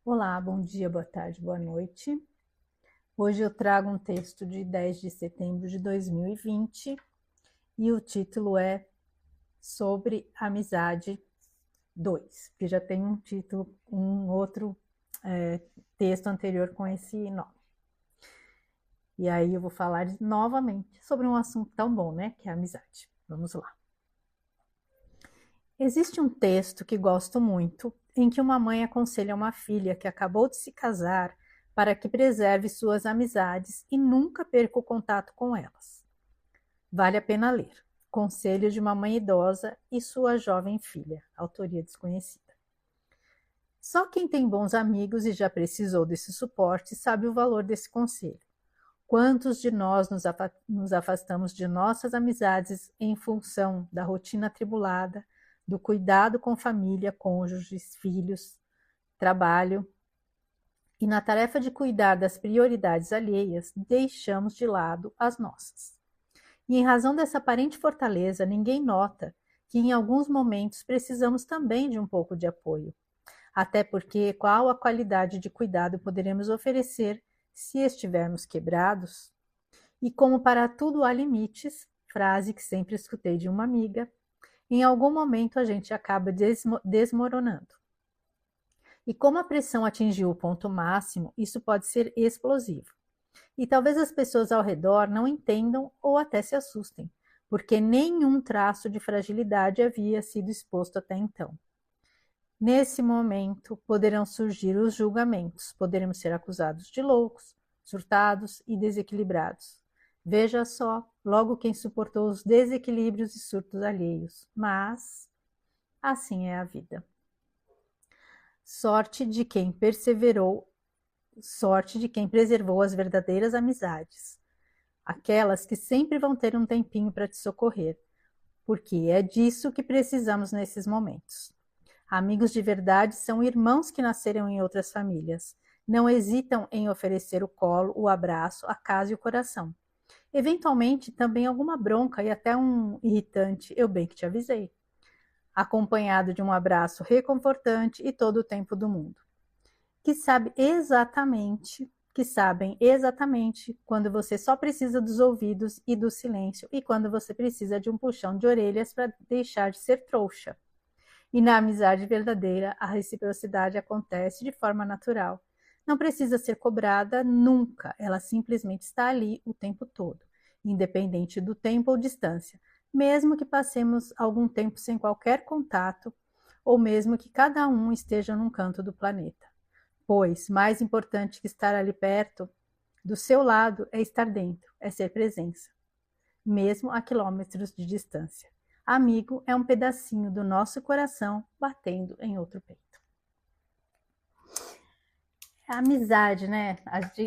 Olá, bom dia, boa tarde, boa noite. Hoje eu trago um texto de 10 de setembro de 2020 e o título é Sobre Amizade 2, que já tem um título, um outro texto anterior com esse nome. E aí eu vou falar novamente sobre um assunto tão bom, né, que é a amizade. Vamos lá. Existe um texto que gosto muito, em que uma mãe aconselha uma filha que acabou de se casar para que preserve suas amizades e nunca perca o contato com elas. Vale a pena ler. Conselhos de uma mãe idosa e sua jovem filha, autoria desconhecida. Só quem tem bons amigos e já precisou desse suporte sabe o valor desse conselho. Quantos de nós nos afastamos de nossas amizades em função da rotina atribulada, do cuidado com família, cônjuges, filhos, trabalho, e na tarefa de cuidar das prioridades alheias, deixamos de lado as nossas. E em razão dessa aparente fortaleza, ninguém nota que em alguns momentos precisamos também de um pouco de apoio. Até porque qual a qualidade de cuidado poderemos oferecer se estivermos quebrados? E como para tudo há limites, frase que sempre escutei de uma amiga, em algum momento a gente acaba desmoronando. E como a pressão atingiu o ponto máximo, isso pode ser explosivo. E talvez as pessoas ao redor não entendam ou até se assustem, porque nenhum traço de fragilidade havia sido exposto até então. Nesse momento, poderão surgir os julgamentos, poderemos ser acusados de loucos, surtados e desequilibrados. Veja só, logo quem suportou os desequilíbrios e surtos alheios. Mas assim é a vida. Sorte de quem perseverou, sorte de quem preservou as verdadeiras amizades. Aquelas que sempre vão ter um tempinho para te socorrer, porque é disso que precisamos nesses momentos. Amigos de verdade são irmãos que nasceram em outras famílias. Não hesitam em oferecer o colo, o abraço, a casa e o coração. Eventualmente, também alguma bronca e até um irritante, eu bem que te avisei. Acompanhado de um abraço reconfortante e todo o tempo do mundo. Que sabem exatamente quando você só precisa dos ouvidos e do silêncio e quando você precisa de um puxão de orelhas para deixar de ser trouxa. E na amizade verdadeira, a reciprocidade acontece de forma natural. Não precisa ser cobrada nunca, ela simplesmente está ali o tempo todo, independente do tempo ou distância, mesmo que passemos algum tempo sem qualquer contato, ou mesmo que cada um esteja num canto do planeta. Pois, mais importante que estar ali perto, do seu lado, é estar dentro, é ser presença, mesmo a quilômetros de distância. Amigo é um pedacinho do nosso coração batendo em outro peito. A amizade, né?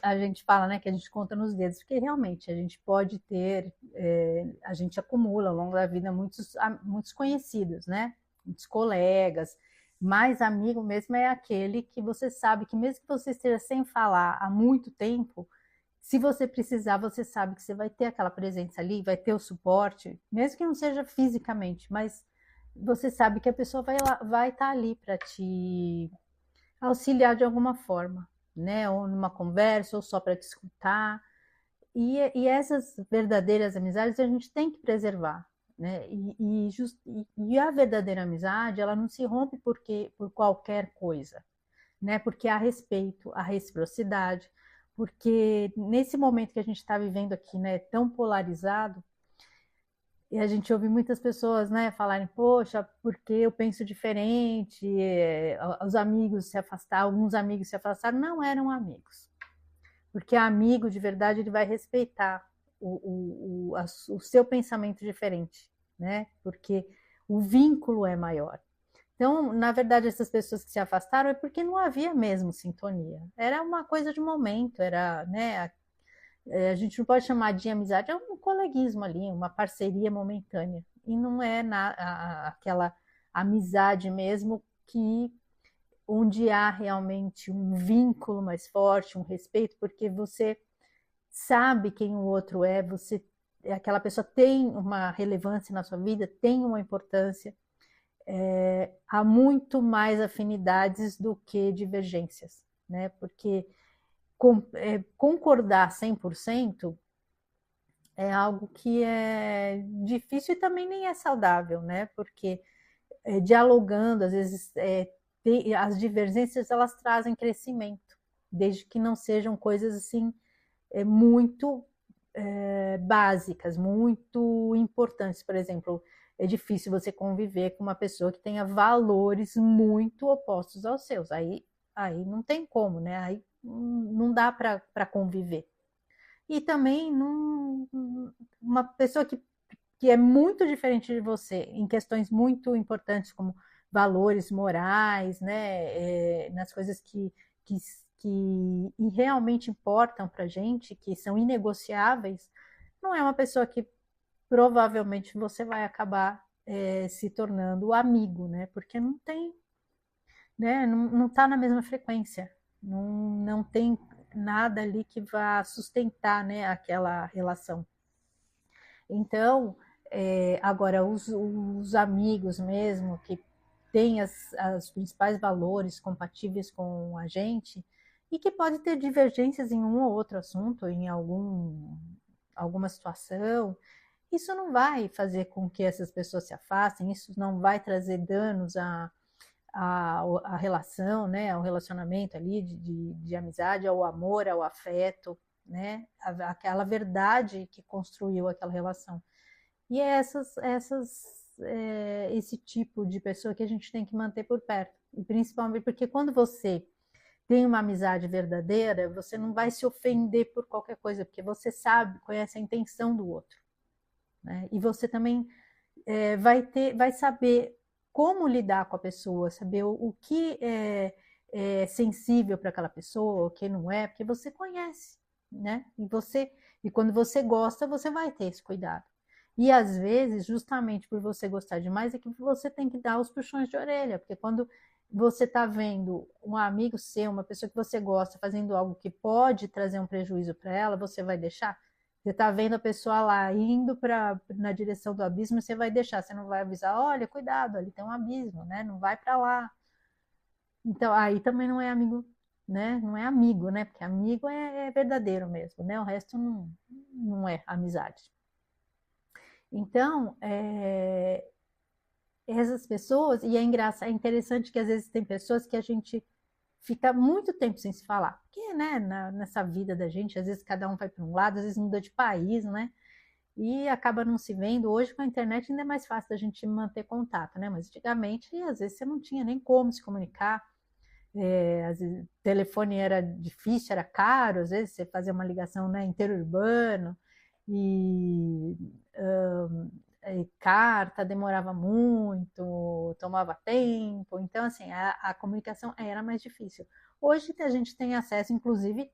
A gente fala, né, que a gente conta nos dedos, porque realmente a gente pode ter, a gente acumula ao longo da vida muitos conhecidos, né? Muitos colegas, mas amigo mesmo é aquele que você sabe que mesmo que você esteja sem falar há muito tempo, se você precisar, você sabe que você vai ter aquela presença ali, vai ter o suporte, mesmo que não seja fisicamente, mas você sabe que a pessoa vai estar ali para te auxiliar de alguma forma, né? Ou numa conversa, ou só para te escutar. E essas verdadeiras amizades a gente tem que preservar, né? E a verdadeira amizade, ela não se rompe por qualquer coisa, né? Porque há respeito, há reciprocidade, porque nesse momento que a gente está vivendo aqui, né, tão polarizado, e a gente ouve muitas pessoas, né, falarem, poxa, porque eu penso diferente, os amigos se afastaram, alguns amigos se afastaram, não eram amigos. Porque amigo, de verdade, ele vai respeitar o seu pensamento diferente, né? Porque o vínculo é maior. Então, na verdade, essas pessoas que se afastaram é porque não havia mesmo sintonia. Era uma coisa de momento, era, né? A gente não pode chamar de amizade, é um coleguismo ali, uma parceria momentânea. E não é aquela amizade mesmo que onde há realmente um vínculo mais forte, um respeito, porque você sabe quem o outro é, aquela pessoa tem uma relevância na sua vida, tem uma importância. há muito mais afinidades do que divergências, né? Porque concordar 100% é algo que é difícil e também nem é saudável, né? Porque dialogando, às vezes, as divergências elas trazem crescimento, desde que não sejam coisas assim muito básicas, muito importantes. Por exemplo, é difícil você conviver com uma pessoa que tenha valores muito opostos aos seus. Aí não tem como, né? Aí não dá para conviver. E também uma pessoa que é muito diferente de você em questões muito importantes como valores morais, né, nas coisas que realmente importam para a gente, que são inegociáveis, não é uma pessoa que provavelmente você vai acabar se tornando amigo, né? Porque não tem, né? Não está na mesma frequência, não tem nada ali que vá sustentar, né, aquela relação. Então, agora, os amigos mesmo, que têm os principais valores compatíveis com a gente, e que pode ter divergências em um ou outro assunto, em alguma situação, isso não vai fazer com que essas pessoas se afastem, isso não vai trazer danos à relação, né, ao relacionamento ali de amizade, ao amor, ao afeto, né, aquela verdade que construiu aquela relação. E é esse tipo de pessoa que a gente tem que manter por perto. E principalmente porque quando você tem uma amizade verdadeira, você não vai se ofender por qualquer coisa, porque você sabe, conhece a intenção do outro, né? E você também vai saber como lidar com a pessoa, saber o que é sensível para aquela pessoa, o que não é, porque você conhece, né? E quando você gosta, você vai ter esse cuidado. E às vezes, justamente por você gostar demais, é que você tem que dar os puxões de orelha, porque quando você está vendo um amigo seu, uma pessoa que você gosta, fazendo algo que pode trazer um prejuízo para ela, você vai deixar? Você está vendo a pessoa lá indo na direção do abismo, você vai deixar, você não vai avisar, olha, cuidado, ali tem um abismo, né? Não vai para lá. Então, aí também não é amigo, né? Não é amigo, né? Porque amigo é verdadeiro mesmo, né? O resto não é amizade. Então, essas pessoas, e é interessante que às vezes tem pessoas que a gente fica muito tempo sem se falar. Porque, né, nessa vida da gente, às vezes cada um vai para um lado, às vezes muda de país, né? E acaba não se vendo. Hoje, com a internet, ainda é mais fácil da gente manter contato, né? Mas antigamente, às vezes, você não tinha nem como se comunicar. Às vezes, o telefone era difícil, era caro, às vezes você fazia uma ligação, né, interurbano, e carta demorava muito, tomava tempo, então assim, a comunicação era mais difícil. Hoje a gente tem acesso, inclusive,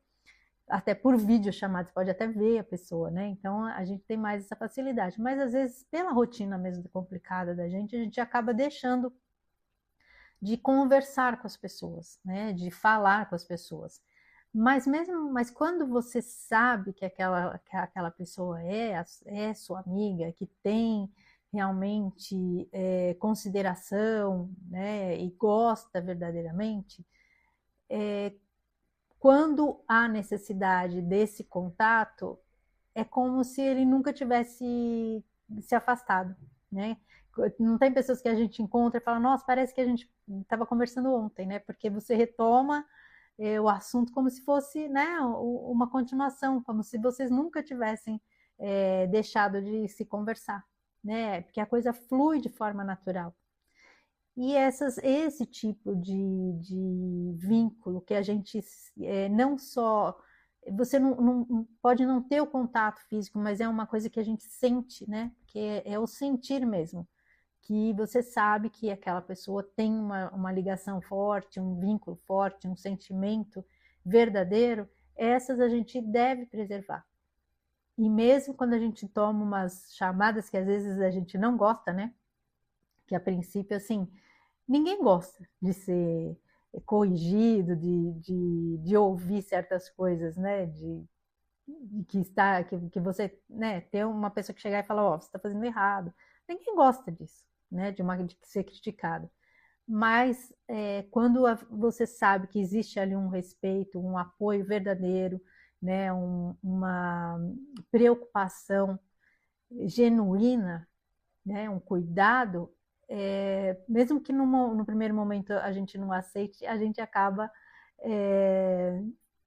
até por vídeo chamado, você pode até ver a pessoa, né? Então a gente tem mais essa facilidade, mas às vezes pela rotina mesmo complicada da gente, a gente acaba deixando de conversar com as pessoas, né? De falar com as pessoas. Mas quando você sabe que aquela pessoa é sua amiga, que tem realmente consideração, né, e gosta verdadeiramente, quando há necessidade desse contato, é como se ele nunca tivesse se afastado, né? Não tem pessoas que a gente encontra e fala, nossa, parece que a gente estava conversando ontem, né? Porque você retoma o assunto como se fosse, né, uma continuação, como se vocês nunca tivessem deixado de se conversar, né? Porque a coisa flui de forma natural. E esse tipo de vínculo que a gente não só. Você pode não ter o contato físico, mas é uma coisa que a gente sente, né? Que é o sentir mesmo. Que você sabe que aquela pessoa tem uma ligação forte, um vínculo forte, um sentimento verdadeiro, essas a gente deve preservar. E mesmo quando a gente toma umas chamadas que às vezes a gente não gosta, né? Que a princípio, assim, ninguém gosta de ser corrigido, de ouvir certas coisas, né? Que você, né, ter uma pessoa que chegar e falar, ó, você está fazendo errado. Ninguém gosta disso, né, de ser criticado. Mas quando você sabe que existe ali um respeito, um apoio verdadeiro, né, uma preocupação genuína, né, um cuidado, mesmo que no primeiro momento a gente não aceite, a gente acaba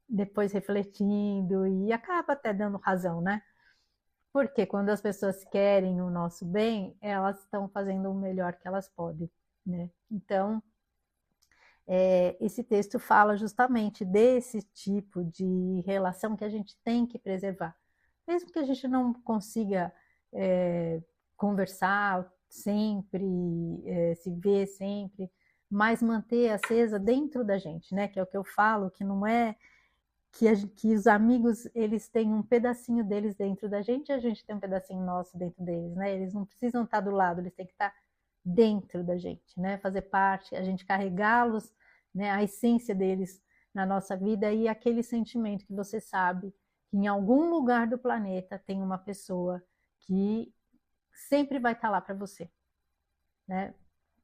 depois refletindo e acaba até dando razão, né? Porque quando as pessoas querem o nosso bem, elas estão fazendo o melhor que elas podem, né? Então, esse texto fala justamente desse tipo de relação que a gente tem que preservar. Mesmo que a gente não consiga conversar sempre, se ver sempre, mas manter acesa dentro da gente, né? Que é o que eu falo, que não é que os amigos eles têm um pedacinho deles dentro da gente e a gente tem um pedacinho nosso dentro deles, né? Eles não precisam estar do lado, eles têm que estar dentro da gente, né? Fazer parte, a gente carregá-los, né? A essência deles na nossa vida e aquele sentimento que você sabe que em algum lugar do planeta tem uma pessoa que sempre vai estar lá para você, né?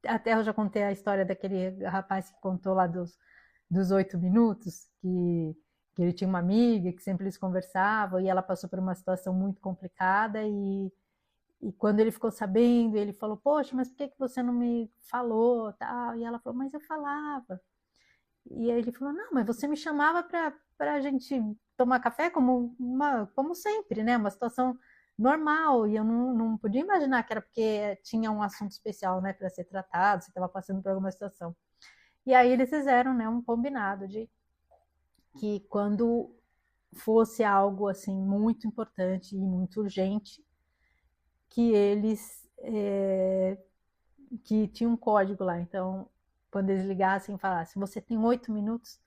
Até eu já contei a história daquele rapaz que contou lá dos 8 minutos, que ele tinha uma amiga que sempre eles conversavam e ela passou por uma situação muito complicada e quando ele ficou sabendo, ele falou, poxa, mas por que você não me falou, tal? E ela falou, mas eu falava. E aí ele falou, não, mas você me chamava para a gente tomar café como sempre, né? Uma situação normal, e eu não podia imaginar que era porque tinha um assunto especial, né, para ser tratado, você estava passando por alguma situação. E aí eles fizeram, né, um combinado de que quando fosse algo assim muito importante e muito urgente, que eles que tinha um código lá. Então, quando eles ligassem e falassem, você tem 8 minutos,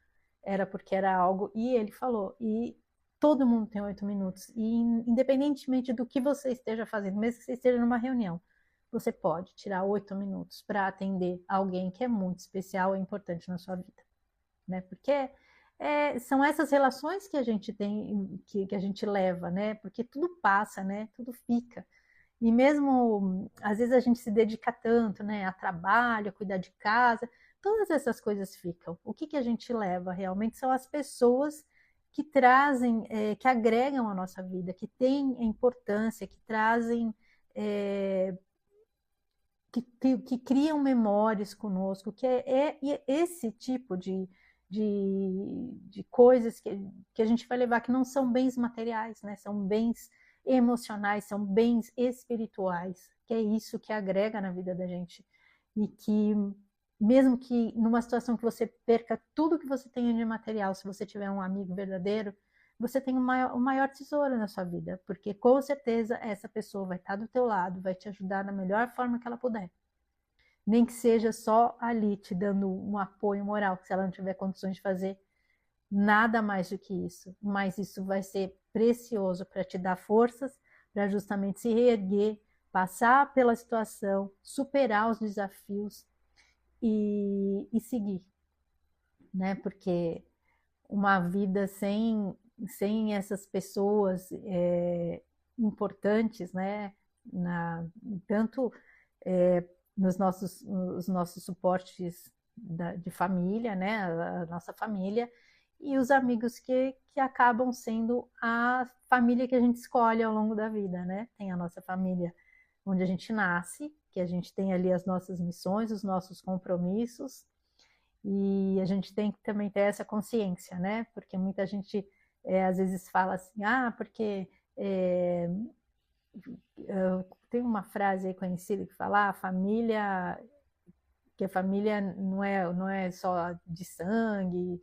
era porque era algo. E ele falou, e todo mundo tem 8 minutos. E independentemente do que você esteja fazendo, mesmo que você esteja numa reunião, você pode tirar 8 minutos para atender alguém que é muito especial e importante na sua vida, né? Porque são essas relações que a gente tem, que a gente leva, né? Porque tudo passa, né? Tudo fica. E mesmo, às vezes a gente se dedica tanto, né, a trabalho, a cuidar de casa, todas essas coisas ficam. O que a gente leva realmente são as pessoas que trazem, que agregam a nossa vida, que têm importância, que trazem, que criam memórias conosco, que é esse tipo de coisas que a gente vai levar, que não são bens materiais, né, são bens emocionais, são bens espirituais, que é isso que agrega na vida da gente. E que, mesmo que numa situação que você perca tudo que você tem de material, se você tiver um amigo verdadeiro, você tem o maior tesouro na sua vida, porque com certeza essa pessoa vai estar do teu lado, vai te ajudar da melhor forma que ela puder. Nem que seja só ali te dando um apoio moral, se ela não tiver condições de fazer nada mais do que isso, mas isso vai ser precioso para te dar forças para justamente se reerguer, passar pela situação, superar os desafios e seguir, né? Porque uma vida sem essas pessoas importantes, né? Tanto nos nossos suportes de família, né? A nossa família, e os amigos que acabam sendo a família que a gente escolhe ao longo da vida, né? Tem a nossa família onde a gente nasce, que a gente tem ali as nossas missões, os nossos compromissos, e a gente tem que também ter essa consciência, né? Porque muita gente às vezes fala assim, porque tem uma frase aí conhecida que fala, que a família não é só de sangue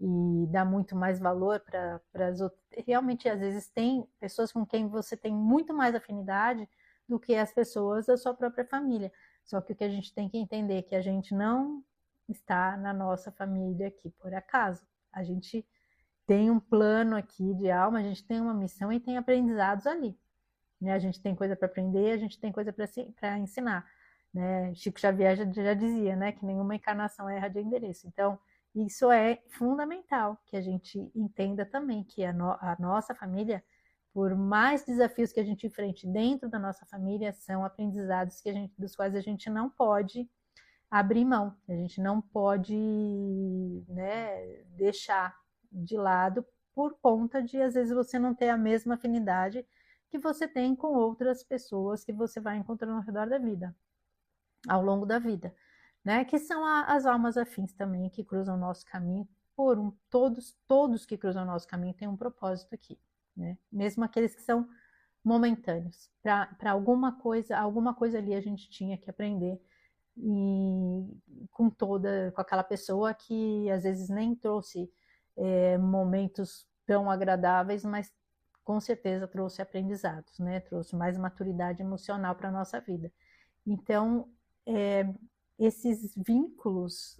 e dá muito mais valor para as outras. Realmente, às vezes, tem pessoas com quem você tem muito mais afinidade do que as pessoas da sua própria família. Só que o que a gente tem que entender é que a gente não está na nossa família aqui por acaso. A gente tem um plano aqui de alma, a gente tem uma missão e tem aprendizados ali. Né? A gente tem coisa para aprender, a gente tem coisa para ensinar. Né? Chico Xavier já dizia, né, que nenhuma encarnação erra de endereço. Então, isso é fundamental que a gente entenda também que a nossa família por mais desafios que a gente enfrente dentro da nossa família, são aprendizados dos quais a gente não pode abrir mão, a gente não pode, né, deixar de lado por conta de, às vezes, você não ter a mesma afinidade que você tem com outras pessoas que você vai encontrando ao redor da vida, ao longo da vida, né? Que são as almas afins também, que cruzam o nosso caminho. Todos que cruzam o nosso caminho têm um propósito aqui, né? Mesmo aqueles que são momentâneos. Para alguma coisa ali a gente tinha que aprender, e com aquela pessoa que às vezes nem trouxe momentos tão agradáveis, mas com certeza trouxe aprendizados, né? Trouxe mais maturidade emocional para a nossa vida. Então, esses vínculos,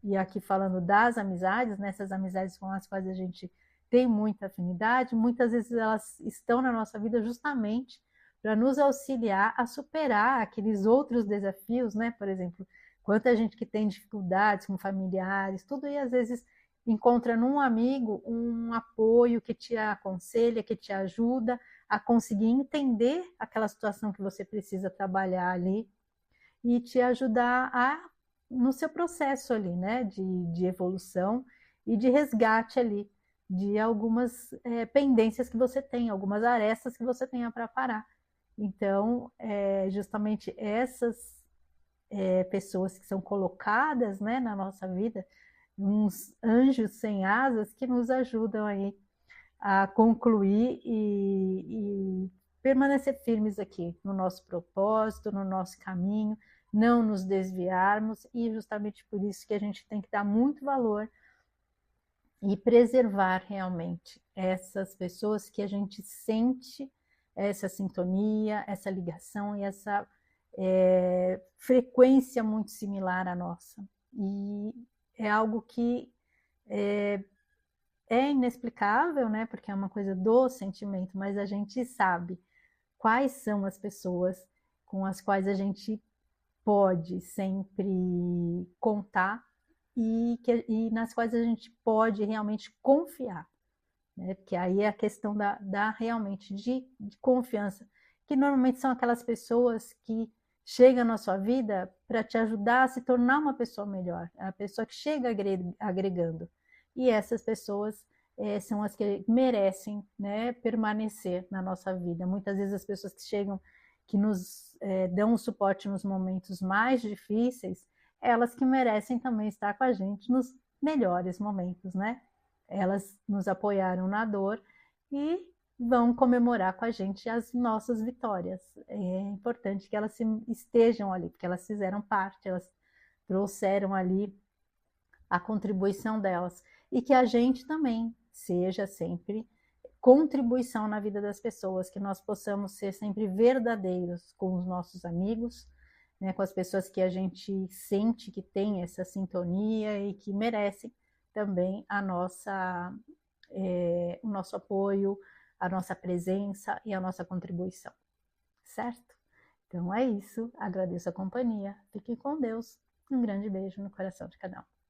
e aqui falando das amizades, nessas amizades com as quais a gente tem muita afinidade, muitas vezes elas estão na nossa vida justamente para nos auxiliar a superar aqueles outros desafios, né? Por exemplo, quanta gente que tem dificuldades com familiares, tudo, e às vezes encontra num amigo um apoio que te aconselha, que te ajuda a conseguir entender aquela situação que você precisa trabalhar ali e te ajudar no seu processo ali, né, de evolução e de resgate ali de algumas pendências que você tem, algumas arestas que você tenha para parar. Então, justamente essas pessoas que são colocadas, né, na nossa vida, uns anjos sem asas que nos ajudam aí a concluir e permanecer firmes aqui no nosso propósito, no nosso caminho, não nos desviarmos, e justamente por isso que a gente tem que dar muito valor e preservar realmente essas pessoas que a gente sente essa sintonia, essa ligação e essa frequência muito similar à nossa. E é algo que é inexplicável, né? Porque é uma coisa do sentimento, mas a gente sabe quais são as pessoas com as quais a gente pode sempre contar e nas quais a gente pode realmente confiar, né? Porque aí é a questão realmente de confiança, que normalmente são aquelas pessoas que chegam na sua vida para te ajudar a se tornar uma pessoa melhor, a pessoa que chega agregando. E essas pessoas são as que merecem, né, permanecer na nossa vida. Muitas vezes as pessoas que chegam, que nos dão um suporte nos momentos mais difíceis, elas que merecem também estar com a gente nos melhores momentos, né? Elas nos apoiaram na dor e vão comemorar com a gente as nossas vitórias. É importante que elas estejam ali, porque elas fizeram parte, elas trouxeram ali a contribuição delas. E que a gente também seja sempre contribuição na vida das pessoas, que nós possamos ser sempre verdadeiros com os nossos amigos, né, com as pessoas que a gente sente que tem essa sintonia e que merecem também o nosso apoio, a nossa presença e a nossa contribuição, certo? Então é isso, agradeço a companhia, fiquem com Deus, um grande beijo no coração de cada um.